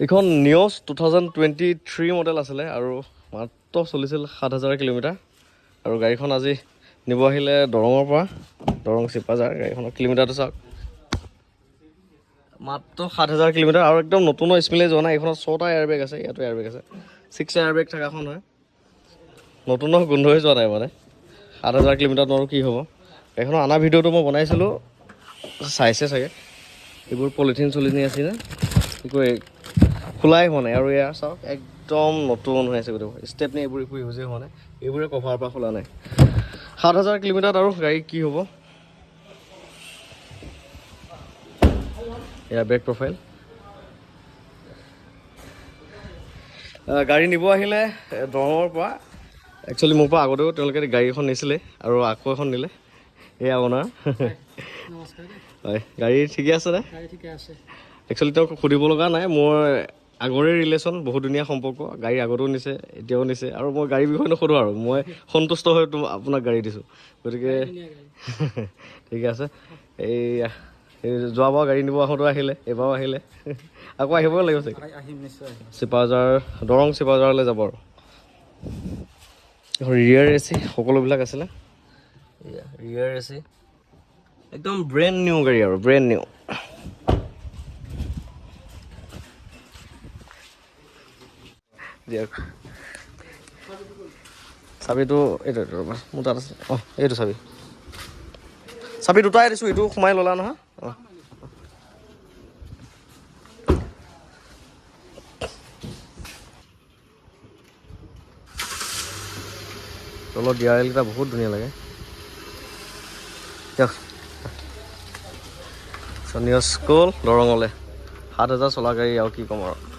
এইখন নিয়ছ 2023 মডেল আছিলে আৰু মাত্ৰ চলিছিল 7,000 কিলোমিটাৰ আৰু গাড়ীখন আজি নিব আহিলে দৰঙৰ পৰা দৰং চিপাজাৰ গাড়ীখনৰ কিলোমিটাৰটো চাওক মাত্ৰ 7,000 কিলোমিটাৰ আৰু একদম নতুন স্পিলে যোৱা নাই এইখনত 6টা এয়াৰবেগ আছে ইয়াতো এয়াৰবেগ আছে 6 এয়াৰবেগ থকাখন হয় নতুনৰ গোন্ধ হৈ যোৱা নাই মানে 7,000 কিলোমিটাৰ আৰু কি হ'ব এইখনৰ আনা ভিডিঅ'টো মই বনাইছিলোঁ চাইছে চাগে এইবোৰ পলিথিন চলিনি আছে না একো খোলাই হোৱা নাই আৰু এয়া চাওক একদম নতুন হৈ আছে গোটেই ষ্টেপনি এইবোৰ একো ইউজেই হোৱা নাই এইবোৰে কভাৰৰ পৰা খোলা নাই 7,000 কিলোমিটাৰত আৰু গাড়ী কি হ'ব এয়া বেক প্ৰফাইল গাড়ী নিব আহিলে দৰঙৰ পৰা একচুৱেলি মোৰ পৰা আগতেও তেওঁলোকে গাড়ী এখন নিছিলে আৰু আকৌ এখন নিলে এয়া অনাৰ হয় গাড়ী ঠিকে আছে নে একচুৱেলি তেওঁক সুধিব লগা নাই মোৰ আগৰে ৰিলেশ্যন বহুত ধুনীয়া সম্পৰ্ক গাড়ী আগতেও নিছে এতিয়াও নিছে আৰু মই গাড়ীৰ বিষয়ে নোসোধোঁ আৰু মই সন্তুষ্ট হৈ আপোনাক গাড়ী দিছোঁ গতিকে ঠিক আছে এই যোৱাবাৰ গাড়ী নিব আহোঁতেও আহিলে এইবাৰো আহিলে আকৌ আহিবই লাগিব চাগে চিপাজাৰ দৰং চিপাজাৰলৈ যাব আৰু ৰিয়াৰ এচি সকলোবিলাক আছিলে ৰিয়াৰ এচি একদম ব্ৰেণ্ড নিউ গাড়ী আৰু ব্ৰেণ্ড নিউ দিয়ক চাবিটো এইটো মোৰ তাত আছে অঁ এইটো চাবি দুটাই দিছোঁ এইটো সোমাই ল'লা নহয় অঁ তলত ডিআৰএলকেইটা বহুত ধুনীয়া লাগে দিয়ক নিয়ছ গ'ল দৰঙলৈ 7,000 চলা গাড়ী আৰু কি ক'ম আৰু